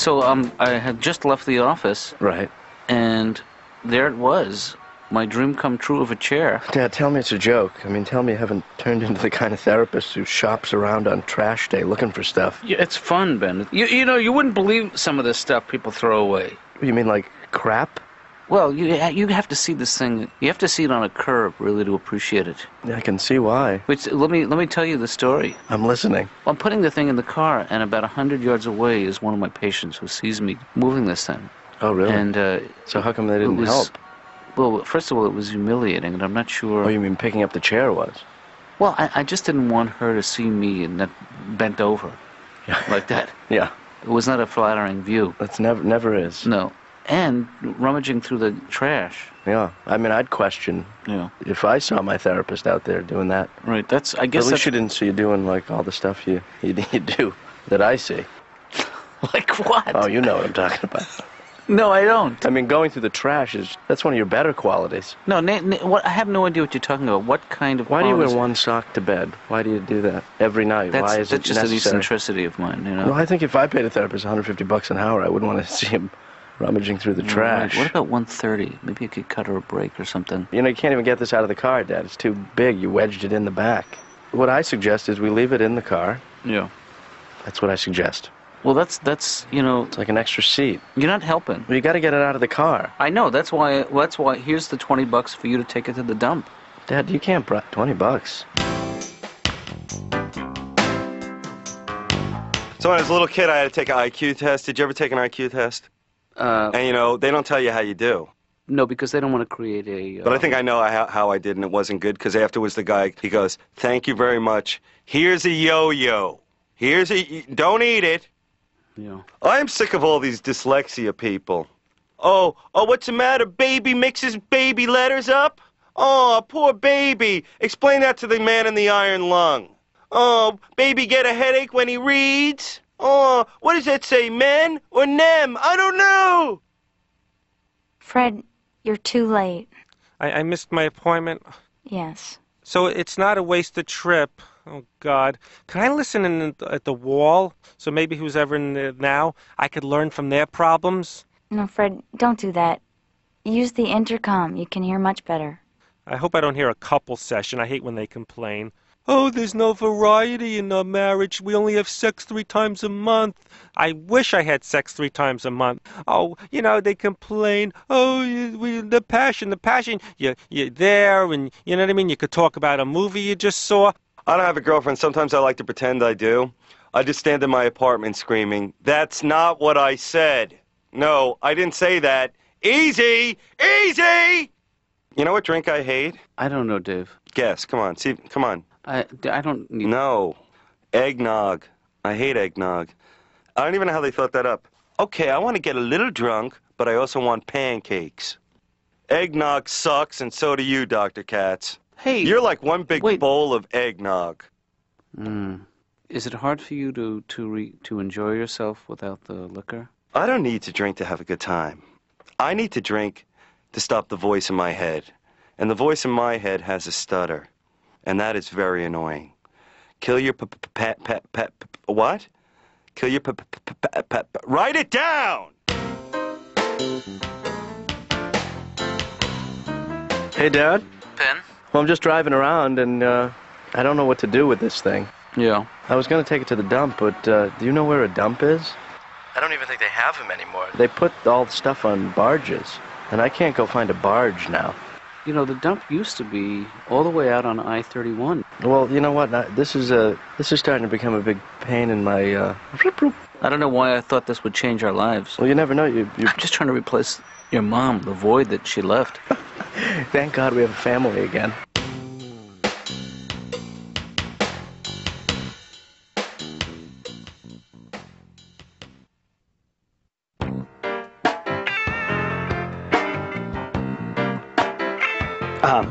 So, I had just left the office. Right. And there it was. My dream come true of a chair. Dad, tell me it's a joke. I mean, tell me you haven't turned into the kind of therapist who shops around on trash day looking for stuff. Yeah, it's fun, Ben. You know, you wouldn't believe some of this stuff people throw away. You mean like crap? Well, you have to see this thing. You have to see it on a curve, really, to appreciate it. Yeah, I can see why. Which, let me tell you the story. I'm listening. Well, I'm putting the thing in the car, and about 100 yards away is one of my patients who sees me moving this thing. Oh, really? And so how come they didn't help? Well, first of all, it was humiliating, and I'm not sure. Oh, you mean picking up the chair was? Well, I just didn't want her to see me and that bent over, like that. Yeah. It was not a flattering view. That's never is. No. And rummaging through the trash. Yeah. I mean, I'd question if I saw my therapist out there doing that. Right. That's, I guess. At least she didn't see you doing, like, all the stuff you do that I see. Like what? Oh, you know what I'm talking about. No, I don't. I mean, going through the trash that's one of your better qualities. No, I have no idea what you're talking about. What kind of Why do you qualities? wear one sock to bed? Why do you do that every night? Why is it that's just necessary? an eccentricity of mine, you know? Well, I think if I paid a therapist $150 an hour, I wouldn't want to see him rummaging through the trash. Right. What about $130? Maybe you could cut her a break or something. You know, you can't even get this out of the car, Dad. It's too big. You wedged it in the back. What I suggest is we leave it in the car. Yeah. That's what I suggest. Well, that's you know... It's like an extra seat. You're not helping. Well, you got to get it out of the car. I know. That's why. Here's the $20 for you to take it to the dump. Dad, you can't... $20. So when I was a little kid, I had to take an IQ test. Did you ever take an IQ test? And, you know, they don't tell you how you do. No, because they don't want to create a... But I think I know how I did, and it wasn't good, because afterwards the guy, he goes, "Thank you very much. Here's a yo-yo. Don't eat it." Yeah. I'm sick of all these dyslexia people. Oh, what's the matter? Baby mixes baby letters up? Oh, poor baby. Explain that to the man in the iron lung. Oh, baby get a headache when he reads? Oh, what does that say, men or nem? I don't know. Fred, you're too late. I missed my appointment. Yes. So it's not a wasted trip. Oh, God. Can I listen at the wall? So maybe who's ever in there now, I could learn from their problems? No, Fred, don't do that. Use the intercom. You can hear much better. I hope I don't hear a couple session. I hate when they complain. Oh, there's no variety in our marriage. We only have sex 3 times a month. I wish I had sex 3 times a month. Oh, you know, they complain. Oh, the passion. You're there, and you know what I mean? You could talk about a movie you just saw. I don't have a girlfriend. Sometimes I like to pretend I do. I just stand in my apartment screaming, "That's not what I said. No, I didn't say that. Easy! Easy!" You know what drink I hate? I don't know, Dave. Guess. Come on. See. Come on. I don't need... No. Eggnog. I hate eggnog. I don't even know how they thought that up. Okay, I want to get a little drunk, but I also want pancakes. Eggnog sucks, and so do you, Dr. Katz. Hey... You're like one big bowl of eggnog. Is it hard for you to enjoy yourself without the liquor? I don't need to drink to have a good time. I need to drink to stop the voice in my head. And the voice in my head has a stutter. And that is very annoying. Kill your what? Kill your write it down! Hey, Dad? Ben? Well, I'm just driving around, and I don't know what to do with this thing. Yeah. I was going to take it to the dump, but do you know where a dump is? I don't even think they have them anymore. They put all the stuff on barges, and I can't go find a barge now. You know, the dump used to be all the way out on I-31. Well, you know what? This is starting to become a big pain in my... I don't know why I thought this would change our lives. Well, you never know. I'm just trying to replace your mom, the void that she left. Thank God we have a family again.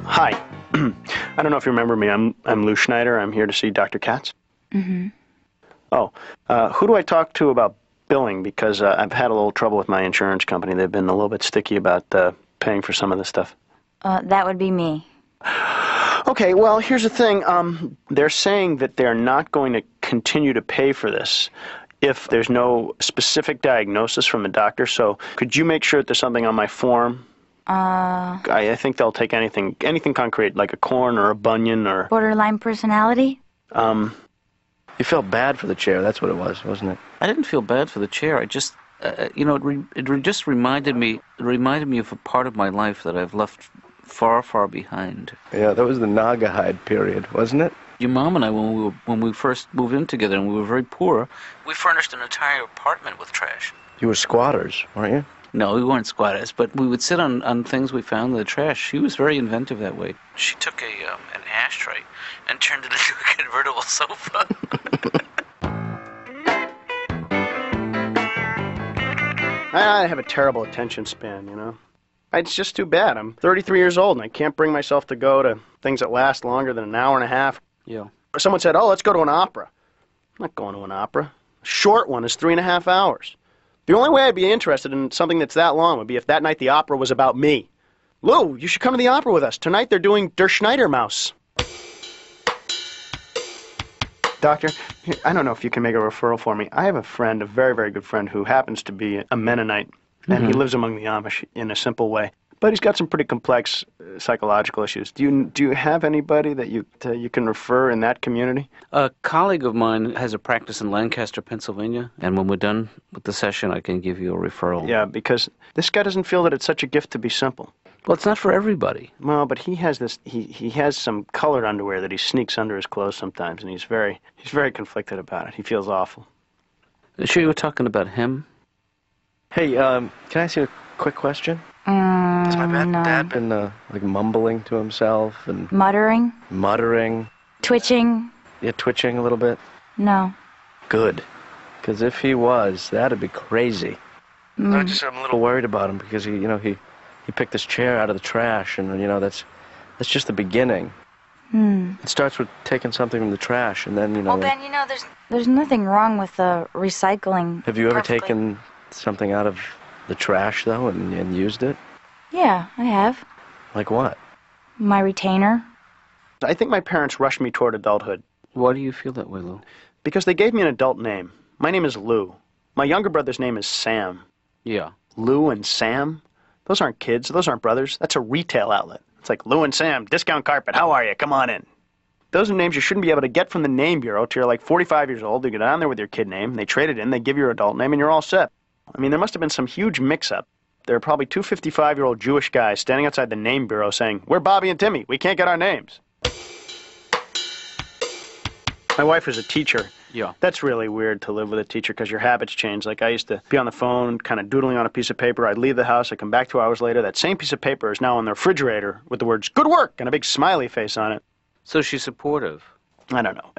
Hi. I don't know if you remember me. I'm Lou Schneider. I'm here to see Dr. Katz. Mm-hmm. Oh, who do I talk to about billing? Because I've had a little trouble with my insurance company. They've been a little bit sticky about paying for some of the stuff. That would be me. Okay, well, here's the thing. They're saying that they're not going to continue to pay for this. if there's no specific diagnosis from the doctor. So could you make sure that there's something on my form? I think they'll take anything concrete, like a corn or a bunion or... Borderline personality? You felt bad for the chair. That's what it was, wasn't it? I didn't feel bad for the chair. I just, it just reminded me of a part of my life that I've left far, far behind. Yeah, that was the Naugahyde period, wasn't it? Your mom and I, when we first moved in together and we were very poor, we furnished an entire apartment with trash. You were squatters, weren't you? No, we weren't squatters, but we would sit on things we found in the trash. She was very inventive that way. She took an ashtray and turned it into a convertible sofa. I have a terrible attention span, you know. It's just too bad. I'm 33 years old and I can't bring myself to go to things that last longer than an hour and a half. Yeah. Someone said, oh, let's go to an opera. I'm not going to an opera. A short one is 3.5 hours. The only way I'd be interested in something that's that long would be if that night the opera was about me. Lou, you should come to the opera with us. Tonight they're doing Der Schneider Mouse. Doctor, I don't know if you can make a referral for me. I have a friend, a very, very good friend, who happens to be a Mennonite, and he lives among the Amish in a simple way. But he's got some pretty complex psychological issues. Do you have anybody that you can refer in that community? A colleague of mine has a practice in Lancaster, Pennsylvania, and when we're done with the session, I can give you a referral. Yeah, because this guy doesn't feel that it's such a gift to be simple. Well, it's not for everybody. Well, but he has this. He has some colored underwear that he sneaks under his clothes sometimes, and he's very conflicted about it. He feels awful. Sure, you were talking about him? Hey, can I ask you a quick question? Has my dad been like mumbling to himself and Muttering? Twitching? Yeah, twitching a little bit. No. Good, because if he was, that'd be crazy. I'm a little worried about him because he picked this chair out of the trash, and that's just the beginning. It starts with taking something from the trash, and then Well, Ben, there's nothing wrong with recycling. Have you ever taken something out of the trash though and used it? Yeah, I have. Like what? My retainer. I think my parents rushed me toward adulthood. Why do you feel that way, Lou? Because they gave me an adult name. My name is Lou. My younger brother's name is Sam. Yeah. Lou and Sam? Those aren't kids. Those aren't brothers. That's a retail outlet. It's like, Lou and Sam, discount carpet. How are you? Come on in. Those are names you shouldn't be able to get from the name bureau till you're like 45 years old. You get down there with your kid name, they trade it in, they give you your adult name, and you're all set. I mean, there must have been some huge mix-up. There are probably two 55-year-old Jewish guys standing outside the name bureau saying, we're Bobby and Timmy. We can't get our names. My wife was a teacher. Yeah. That's really weird to live with a teacher because your habits change. Like I used to be on the phone, kind of doodling on a piece of paper. I'd leave the house. I'd come back 2 hours later. That same piece of paper is now on the refrigerator with the words, good work, and a big smiley face on it. So she's supportive. I don't know.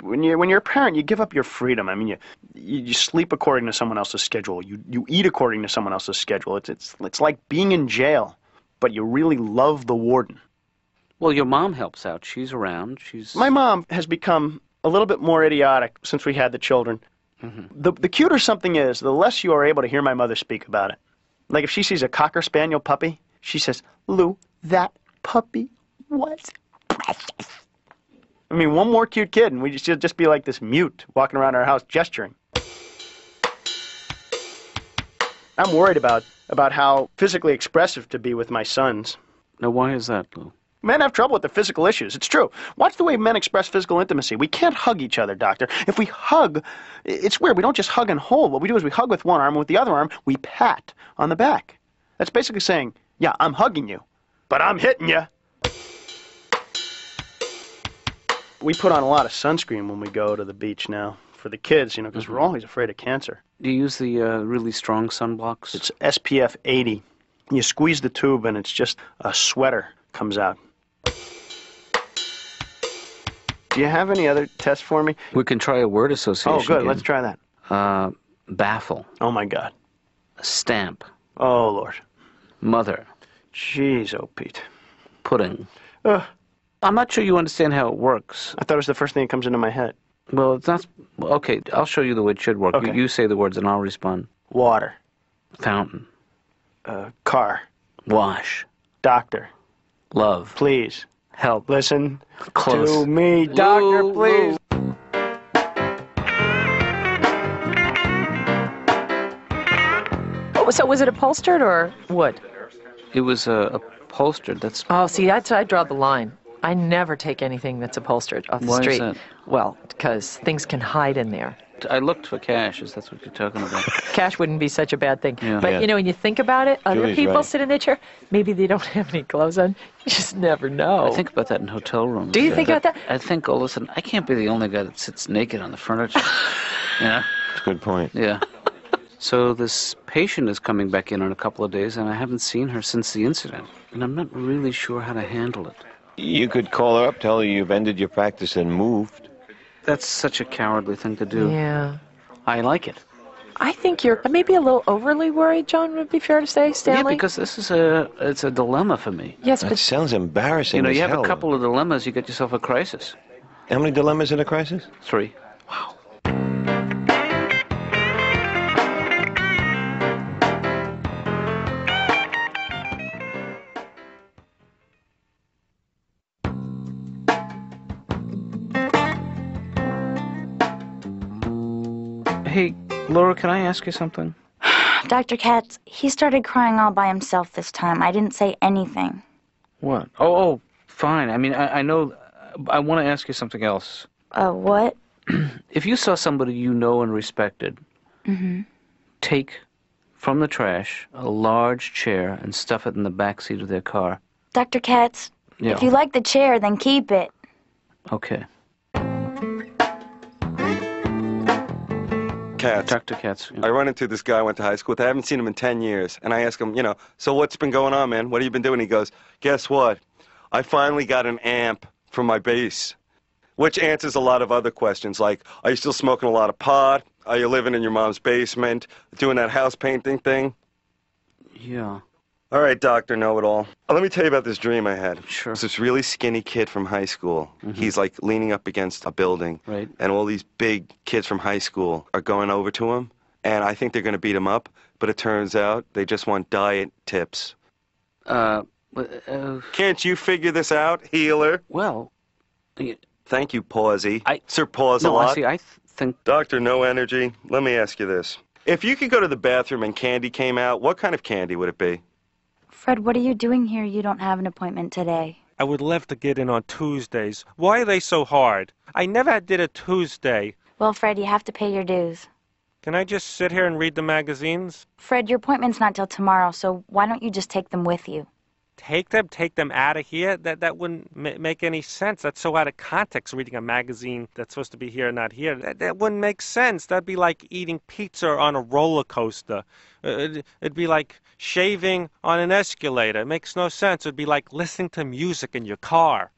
When you're a parent, you give up your freedom. I mean, you sleep according to someone else's schedule. You eat according to someone else's schedule. It's like being in jail, but you really love the warden. Well, your mom helps out. She's around. My mom has become a little bit more idiotic since we had the children. The cuter something is, the less you are able to hear my mother speak about it. Like if she sees a Cocker Spaniel puppy, she says, Lou, that puppy was precious. I mean, one more cute kid, and she'd just be like this mute, walking around our house gesturing. I'm worried about how physically expressive to be with my sons. Now, why is that, Lou? Men have trouble with the physical issues. It's true. Watch the way men express physical intimacy. We can't hug each other, doctor. If we hug, it's weird. We don't just hug and hold. What we do is we hug with one arm, and with the other arm, we pat on the back. That's basically saying, yeah, I'm hugging you, but I'm hitting you. We put on a lot of sunscreen when we go to the beach now for the kids, because we're always afraid of cancer. Do you use the really strong sunblocks? It's SPF 80. You squeeze the tube, and it's just a sweater comes out. Do you have any other tests for me? We can try a word association. Oh, good. Again. Let's try that. Baffle. Oh, my God. Stamp. Oh, Lord. Mother. Jeez, oh, Pete. Pudding. I'm not sure you understand how it works. I thought it was the first thing that comes into my head. Well, it's not... Okay, I'll show you the way it should work. Okay. You say the words and I'll respond. Water. Fountain. Car. Wash. Doctor. Love. Please. Help. Listen Close. to me, doctor, Lou, please. Lou. So was it upholstered or wood? It was upholstered. That's Oh, see, that's I draw the line. I never take anything that's upholstered off the Why is street. that? Well, because things can hide in there. I looked for cash. Is that's what you're talking about? Cash wouldn't be such a bad thing. Yeah. But, Yeah. you know, when you think about it, other Julie's people right. sit in their chair. Maybe they don't have any clothes on. You just never know. I think about that in hotel rooms. Do you think about that? I think all of a sudden, I can't be the only guy that sits naked on the furniture. Yeah. That's a good point. Yeah. So this patient is coming back in a couple of days, and I haven't seen her since the incident. And I'm not really sure how to handle it. You could call her up, tell her you've ended your practice and moved. That's such a cowardly thing to do. Yeah. I like it. I think you're maybe a little overly worried, John, would be fair to say, Stanley? Yeah, because this is it's a dilemma for me. Yes, That but sounds embarrassing. You know, as you have hell. a couple of dilemmas, you get yourself a crisis. How many dilemmas in a crisis? 3. Hey, Laura, can I ask you something? Dr. Katz, he started crying all by himself this time. I didn't say anything. What? Oh, fine. I mean, I know. I want to ask you something else. What? If you saw somebody you know and respected take from the trash a large chair and stuff it in the back seat of their car. Dr. Katz, Yeah. if you like the chair, then keep it. Okay. Katz. Dr. Katz. I run into this guy I went to high school with. I haven't seen him in 10 years. And I ask him, so what's been going on, man? What have you been doing? He goes, guess what? I finally got an amp for my bass. Which answers a lot of other questions, like, are you still smoking a lot of pot? Are you living in your mom's basement? Doing that house painting thing? Yeah. All right, Dr. Know-It-All. Let me tell you about this dream I had. Sure. It's this really skinny kid from high school. He's like leaning up against a building. Right. And all these big kids from high school are going over to him. And I think they're going to beat him up. But it turns out they just want diet tips. Can't you figure this out, healer? Well, Thank you, Pawsey. I- Sir Pause a no, lot. I see. I think Doctor No Energy, let me ask you this. If you could go to the bathroom and candy came out, what kind of candy would it be? Fred, what are you doing here? You don't have an appointment today. I would love to get in on Tuesdays. Why are they so hard? I never did a Tuesday. Well, Fred, you have to pay your dues. Can I just sit here and read the magazines? Fred, your appointment's not till tomorrow, so why don't you just take them with you? Take them out of here? That wouldn't make any sense. That's so out of context, reading a magazine that's supposed to be here and not here. That wouldn't make sense. That'd be like eating pizza on a roller coaster. It'd be like shaving on an escalator. It makes no sense. It'd be like listening to music in your car.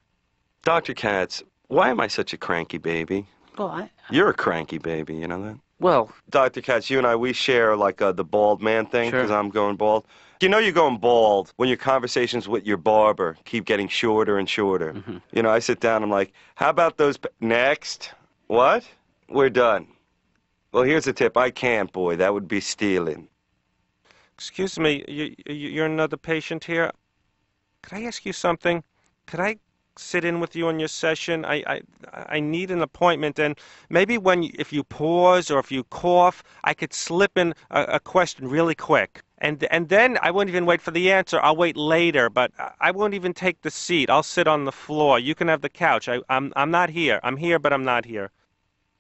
Dr. Katz, why am I such a cranky baby? well, You're a cranky baby, you know that? well, Dr. Katz, you and I, we share like the bald man thing Sure. because I'm going bald. You know you're going bald when your conversations with your barber keep getting shorter and shorter. You know, I sit down, I'm like, how about those... Next. What? We're done. Well, here's a tip. I can't, boy. That would be stealing. Excuse me, you're another patient here? Could I ask you something? Could I sit in with you on your session? I need an appointment, and maybe if you pause or if you cough, I could slip in a question really quick. And then I won't even wait for the answer. I'll wait later, but I won't even take the seat. I'll sit on the floor. You can have the couch. I'm not here. I'm here, but I'm not here.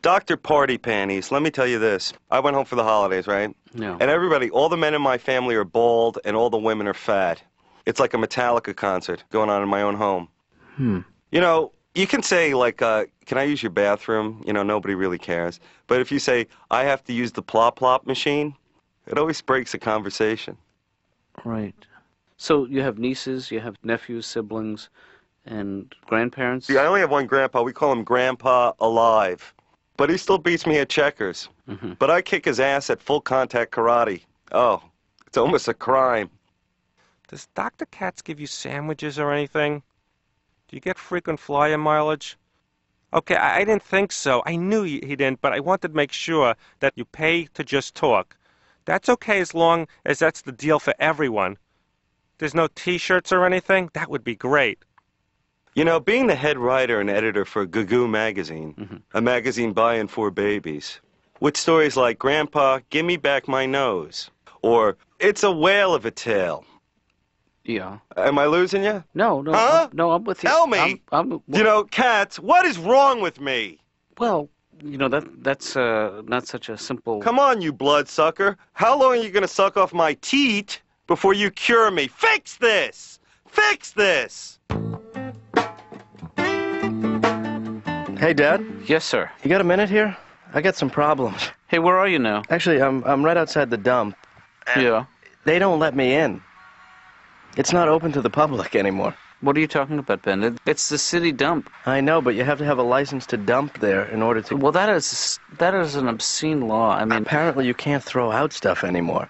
Dr. Party Panties, let me tell you this. I went home for the holidays, right? no. And everybody, all the men in my family are bald and all the women are fat. It's like a Metallica concert going on in my own home. You know, you can say, like, can I use your bathroom? You know, nobody really cares. But if you say, I have to use the plop-plop machine, it always breaks the conversation. Right. So you have nieces, you have nephews, siblings, and grandparents? See, I only have one grandpa. We call him Grandpa Alive. But he still beats me at checkers. But I kick his ass at full contact karate. Oh, it's almost a crime. Does Dr. Katz give you sandwiches or anything? Do you get frequent flyer mileage? Okay, I didn't think so. I knew he didn't, but I wanted to make sure that you pay to just talk. That's okay as long as that's the deal for everyone. There's no T-shirts or anything? That would be great. You know, being the head writer and editor for Goo magazine, a magazine by and for babies, with stories like, Grandpa, give me back my nose, or It's a whale of a tale. Yeah. Am I losing you? No, no, Huh? I'm with you. Tell me. You know, Katz, what is wrong with me? Well, you know, that's not such a simple... Come on, you bloodsucker. How long are you going to suck off my teat before you cure me? Fix this! Fix this! Hey, Dad. Yes, sir. You got a minute here? I got some problems. Hey, where are you now? Actually, I'm right outside the dump. Yeah. They don't let me in. It's not open to the public anymore. What are you talking about, Ben? It's the city dump. I know, but you have to have a license to dump there in order to... Well, that is an obscene law. I mean... Apparently you can't throw out stuff anymore.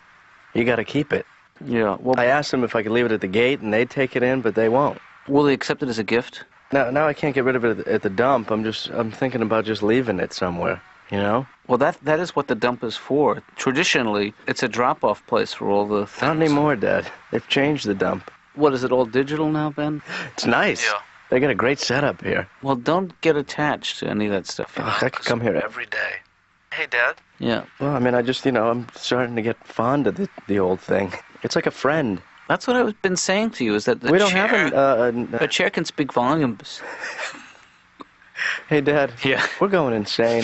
You got to keep it. Yeah, well... I asked them if I could leave it at the gate, and they'd take it in, but they won't. Will they accept it as a gift? Now I can't get rid of it at the dump. I'm thinking about just leaving it somewhere, you know? Well, that is what the dump is for. Traditionally, it's a drop-off place for all the things. Not anymore, Dad. They've changed the dump. What, is it all digital now, Ben? It's nice. Yeah. They got a great setup here. Well, don't get attached to any of that stuff. I could come here every day. Hey, Dad. Yeah. Well, I mean, I'm starting to get fond of the old thing. It's like a friend. That's what I've been saying to you, is that we don't have a chair can speak volumes. Hey, Dad. Yeah. We're going insane.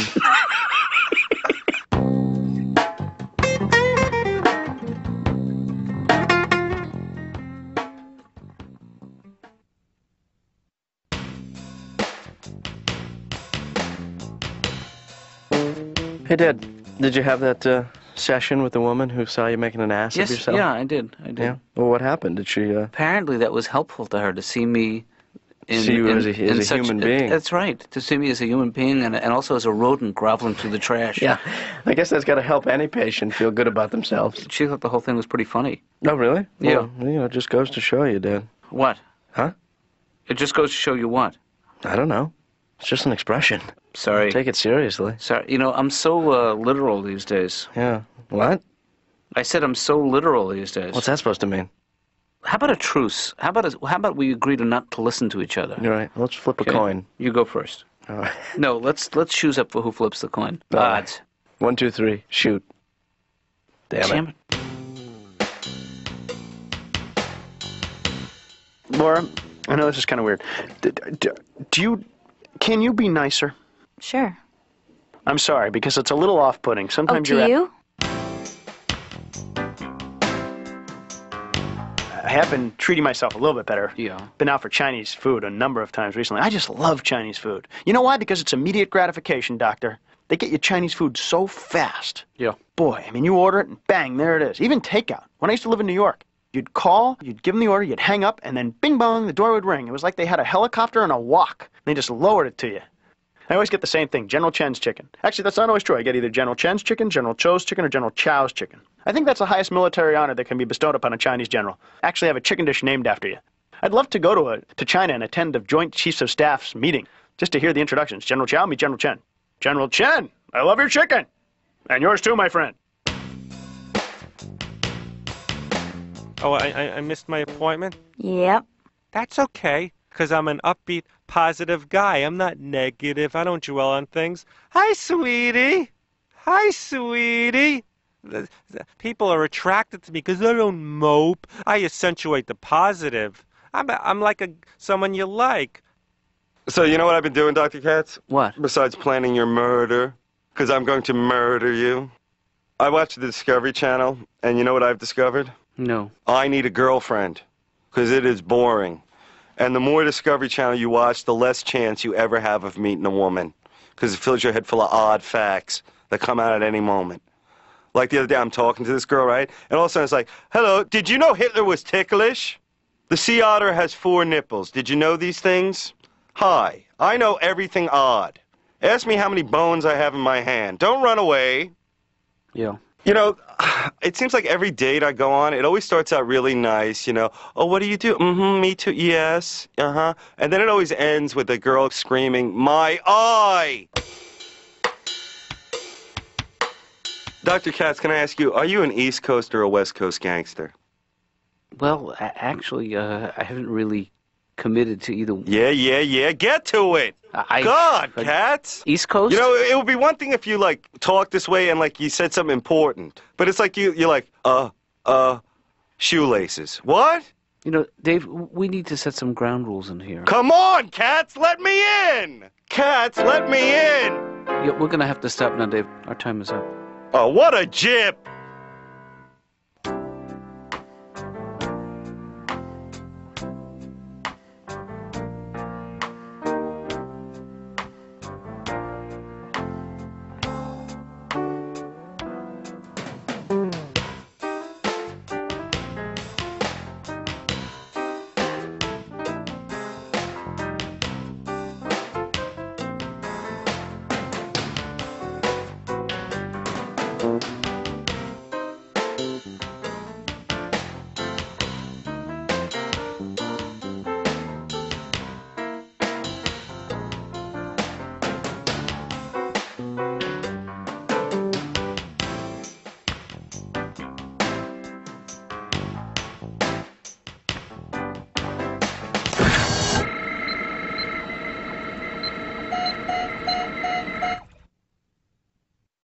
Hey, Dad, did you have that session with the woman who saw you making an ass of yourself? Yeah, I did. Yeah. Well, what happened? Did she... Apparently that was helpful to her, to see me... see you as a human being. That's right, to see me as a human being and also as a rodent groveling through the trash. Yeah, I guess that's got to help any patient feel good about themselves. She thought the whole thing was pretty funny. Oh, really? Yeah. Well, you know, it just goes to show you, Dad. What? Huh? It just goes to show you what? I don't know. It's just an expression. Sorry. Take it seriously. Sorry. You know, I'm so literal these days. Yeah. What? I said I'm so literal these days. What's that supposed to mean? How about a truce? How about we agree to not to listen to each other? You're right. Let's flip a coin. You go first. All right. No, let's choose up for who flips the coin. Odds. 1, 2, 3. Shoot. Damn it. Laura, I know this is kind of weird. Can you be nicer? Sure. I'm sorry, because it's a little off-putting. Sometimes to you? I have been treating myself a little bit better. Yeah. Been out for Chinese food a number of times recently. I just love Chinese food. You know why? Because it's immediate gratification, Doctor. They get you Chinese food so fast. Yeah. Boy, I mean, you order it and bang, there it is. Even takeout. When I used to live in New York, you'd call, you'd give them the order, you'd hang up, and then bing bong, the door would ring. It was like they had a helicopter and a wok. They just lowered it to you. I always get the same thing, General Chen's chicken. Actually, that's not always true. I get either General Chen's chicken, General Cho's chicken, or General Chow's chicken. I think that's the highest military honor that can be bestowed upon a Chinese general. Actually have a chicken dish named after you. I'd love to go to China and attend a Joint Chiefs of Staff's meeting, just to hear the introductions. General Chow, meet General Chen. General Chen, I love your chicken. And yours too, my friend. Oh, I missed my appointment? Yep. That's okay, because I'm an upbeat, positive guy. I'm not negative. I don't dwell on things. Hi, sweetie. Hi, sweetie. People are attracted to me because I don't mope. I accentuate the positive. I'm like someone you like. So you know what I've been doing, Dr. Katz? What? Besides planning your murder, because I'm going to murder you. I watched the Discovery Channel, and you know what I've discovered? No. I need a girlfriend, because it is boring. And the more Discovery Channel you watch, the less chance you ever have of meeting a woman, because it fills your head full of odd facts that come out at any moment. Like the other day, I'm talking to this girl, right? And all of a sudden it's like, hello, did you know Hitler was ticklish? The sea otter has 4 nipples. Did you know these things? Hi, I know everything odd. Ask me how many bones I have in my hand. Don't run away. Yeah. You know, it seems like every date I go on, it always starts out really nice, you know. Oh, what do you do? Mm-hmm, me too, yes, uh-huh. And then it always ends with a girl screaming, my eye! Dr. Katz, can I ask you, are you an East Coast or a West Coast gangster? Well, actually, I haven't really committed to either. Yeah, get to it! God, Katz! East Coast? You know, it would be one thing if you, like, talked this way and, like, you said something important. But it's like you're like, Shoelaces. What? You know, Dave, we need to set some ground rules in here. Come on, Katz, let me in! Katz, let me in! Yeah, we're going to have to stop now, Dave. Our time is up. Oh, what a jip!